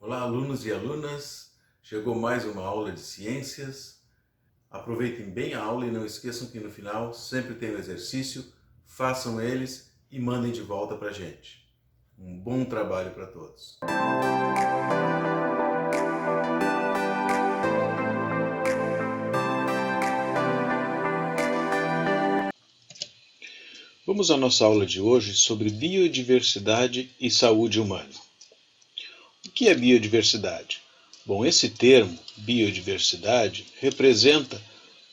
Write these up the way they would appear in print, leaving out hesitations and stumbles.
Olá, alunos e alunas! Chegou mais uma aula de ciências. Aproveitem bem a aula e não esqueçam que no final sempre tem um exercício. Façam eles e mandem de volta para a gente. Um bom trabalho para todos! Vamos à nossa aula de hoje sobre biodiversidade e saúde humana. O que é biodiversidade? Bom, esse termo, biodiversidade, representa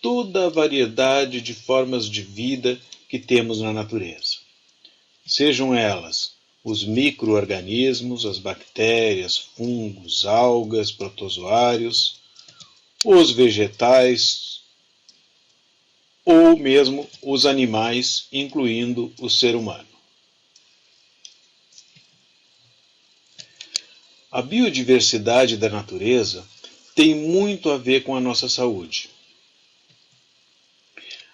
toda a variedade de formas de vida que temos na natureza. Sejam elas os micro-organismos, as bactérias, fungos, algas, protozoários, os vegetais ou mesmo os animais, incluindo o ser humano. A biodiversidade da natureza tem muito a ver com a nossa saúde.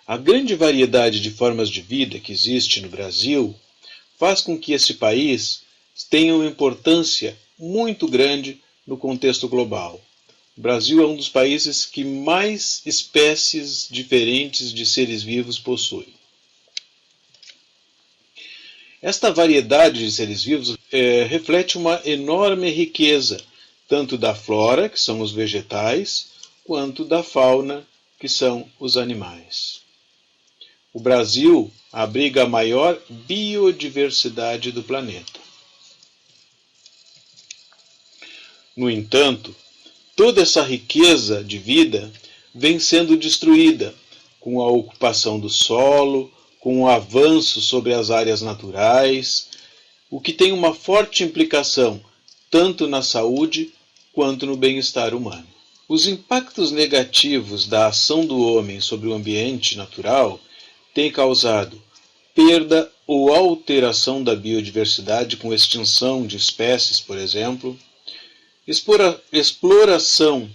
A grande variedade de formas de vida que existe no Brasil faz com que esse país tenha uma importância muito grande no contexto global. O Brasil é um dos países que mais espécies diferentes de seres vivos possui. Esta variedade de seres vivos reflete uma enorme riqueza, tanto da flora, que são os vegetais, quanto da fauna, que são os animais. O Brasil abriga a maior biodiversidade do planeta. No entanto, toda essa riqueza de vida vem sendo destruída com a ocupação do solo, com o avanço sobre as áreas naturais, o que tem uma forte implicação tanto na saúde quanto no bem-estar humano. Os impactos negativos da ação do homem sobre o ambiente natural têm causado perda ou alteração da biodiversidade com extinção de espécies, por exemplo, exploração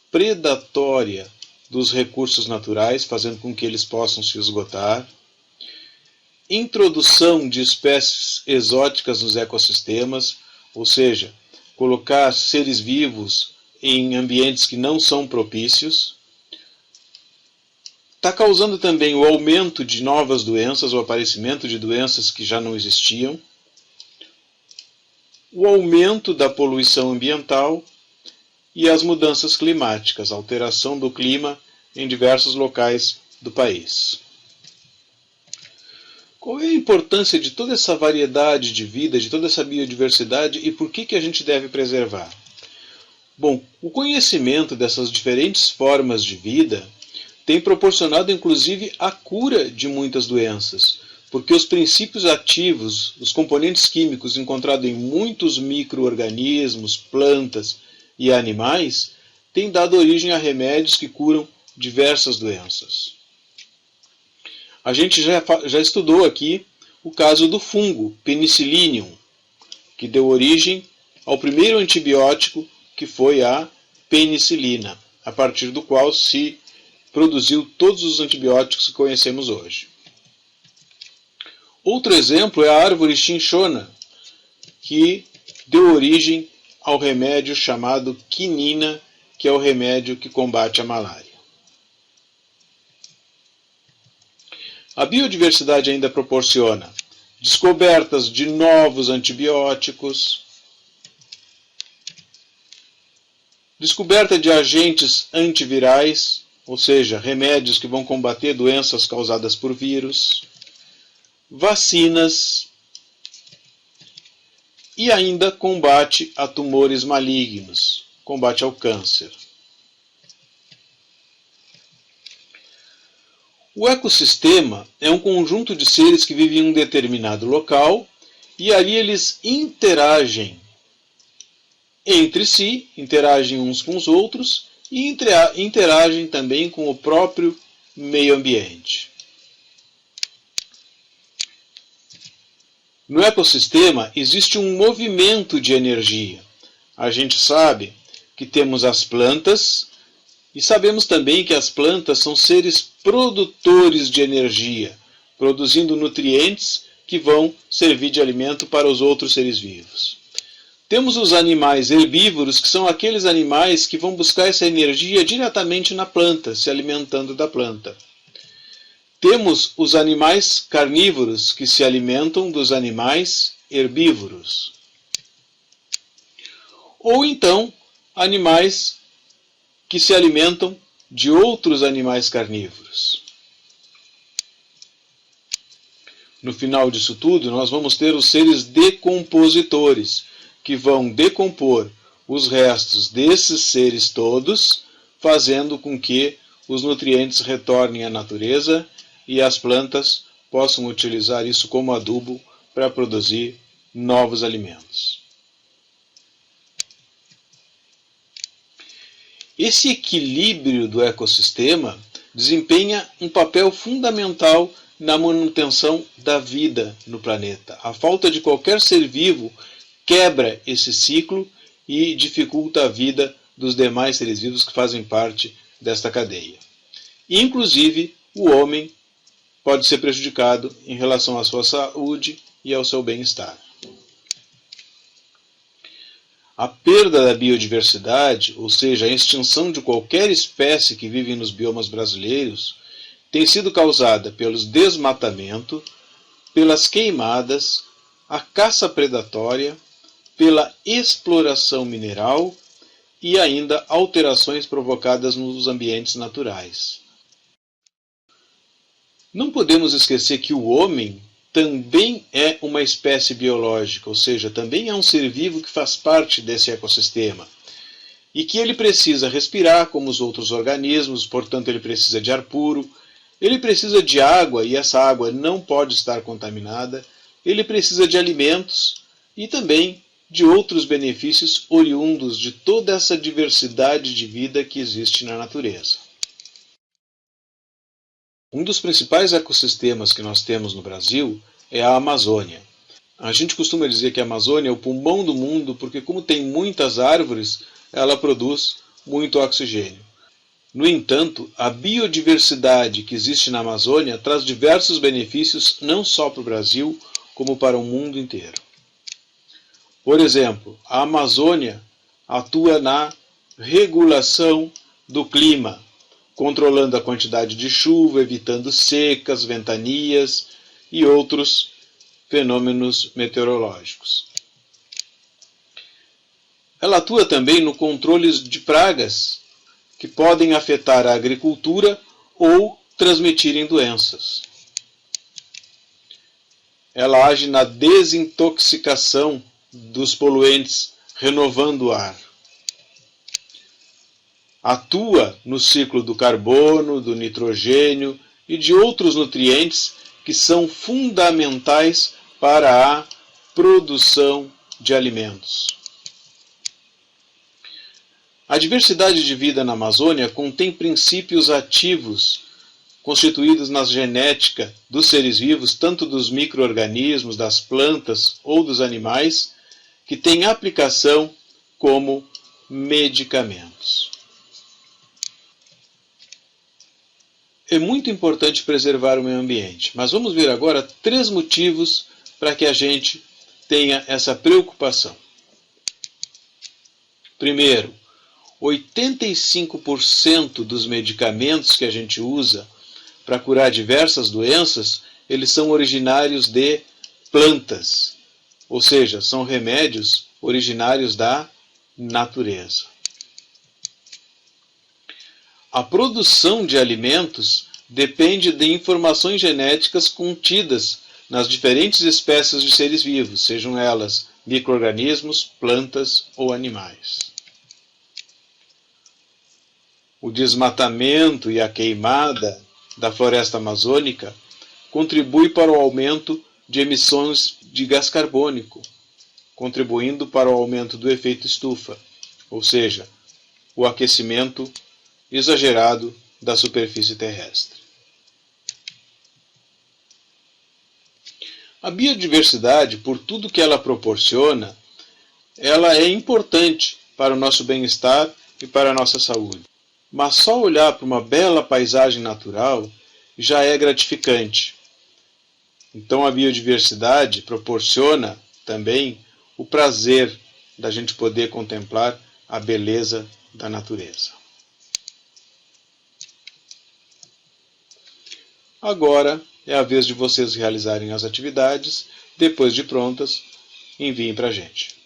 predatória dos recursos naturais, fazendo com que eles possam se esgotar, introdução de espécies exóticas nos ecossistemas, ou seja, colocar seres vivos em ambientes que não são propícios. Está causando também o aumento de novas doenças, o aparecimento de doenças que já não existiam, o aumento da poluição ambiental e as mudanças climáticas, a alteração do clima em diversos locais do país. Qual é a importância de toda essa variedade de vida, de toda essa biodiversidade e por que a gente deve preservar? Bom, o conhecimento dessas diferentes formas de vida tem proporcionado inclusive a cura de muitas doenças, porque os princípios ativos, os componentes químicos encontrados em muitos micro-organismos, plantas e animais, têm dado origem a remédios que curam diversas doenças. A gente já estudou aqui o caso do fungo Penicillium, que deu origem ao primeiro antibiótico, que foi a penicilina, a partir do qual se produziu todos os antibióticos que conhecemos hoje. Outro exemplo é a árvore chinchona, que deu origem ao remédio chamado quinina, que é o remédio que combate a malária. A biodiversidade ainda proporciona descobertas de novos antibióticos, descoberta de agentes antivirais, ou seja, remédios que vão combater doenças causadas por vírus, vacinas e ainda combate a tumores malignos, combate ao câncer. O ecossistema é um conjunto de seres que vivem em um determinado local e ali eles interagem entre si, interagem uns com os outros e interagem também com o próprio meio ambiente. No ecossistema existe um movimento de energia. A gente sabe que temos as plantas e sabemos também que as plantas são seres produtores de energia, produzindo nutrientes que vão servir de alimento para os outros seres vivos. Temos os animais herbívoros, que são aqueles animais que vão buscar essa energia diretamente na planta, se alimentando da planta. Temos os animais carnívoros, que se alimentam dos animais herbívoros. Ou então, animais que se alimentam de outros animais carnívoros. No final disso tudo, nós vamos ter os seres decompositores, que vão decompor os restos desses seres todos, fazendo com que os nutrientes retornem à natureza e as plantas possam utilizar isso como adubo para produzir novos alimentos. Esse equilíbrio do ecossistema desempenha um papel fundamental na manutenção da vida no planeta. A falta de qualquer ser vivo quebra esse ciclo e dificulta a vida dos demais seres vivos que fazem parte desta cadeia. Inclusive, o homem pode ser prejudicado em relação à sua saúde e ao seu bem-estar. A perda da biodiversidade, ou seja, a extinção de qualquer espécie que vive nos biomas brasileiros, tem sido causada pelos desmatamento, pelas queimadas, a caça predatória, pela exploração mineral e ainda alterações provocadas nos ambientes naturais. Não podemos esquecer que o homem também é uma espécie biológica, ou seja, também é um ser vivo que faz parte desse ecossistema. E que ele precisa respirar como os outros organismos, portanto ele precisa de ar puro, ele precisa de água e essa água não pode estar contaminada, ele precisa de alimentos e também de outros benefícios oriundos de toda essa diversidade de vida que existe na natureza. Um dos principais ecossistemas que nós temos no Brasil é a Amazônia. A gente costuma dizer que a Amazônia é o pulmão do mundo porque, como tem muitas árvores, ela produz muito oxigênio. No entanto, a biodiversidade que existe na Amazônia traz diversos benefícios não só para o Brasil, como para o mundo inteiro. Por exemplo, a Amazônia atua na regulação do clima, controlando a quantidade de chuva, evitando secas, ventanias e outros fenômenos meteorológicos. Ela atua também no controle de pragas que podem afetar a agricultura ou transmitirem doenças. Ela age na desintoxicação dos poluentes, renovando o ar. Atua no ciclo do carbono, do nitrogênio e de outros nutrientes que são fundamentais para a produção de alimentos. A diversidade de vida na Amazônia contém princípios ativos constituídos na genética dos seres vivos, tanto dos micro-organismos, das plantas ou dos animais, que têm aplicação como medicamentos. É muito importante preservar o meio ambiente, mas vamos ver agora 3 motivos para que a gente tenha essa preocupação. Primeiro, 85% dos medicamentos que a gente usa para curar diversas doenças, eles são originários de plantas, ou seja, são remédios originários da natureza. A produção de alimentos depende de informações genéticas contidas nas diferentes espécies de seres vivos, sejam elas micro-organismos, plantas ou animais. O desmatamento e a queimada da floresta amazônica contribui para o aumento de emissões de gás carbônico, contribuindo para o aumento do efeito estufa, ou seja, o aquecimento exagerado da superfície terrestre. A biodiversidade, por tudo que ela proporciona, ela é importante para o nosso bem-estar e para a nossa saúde. Mas só olhar para uma bela paisagem natural já é gratificante. Então a biodiversidade proporciona também o prazer da gente poder contemplar a beleza da natureza. Agora é a vez de vocês realizarem as atividades. Depois de prontas, enviem para a gente.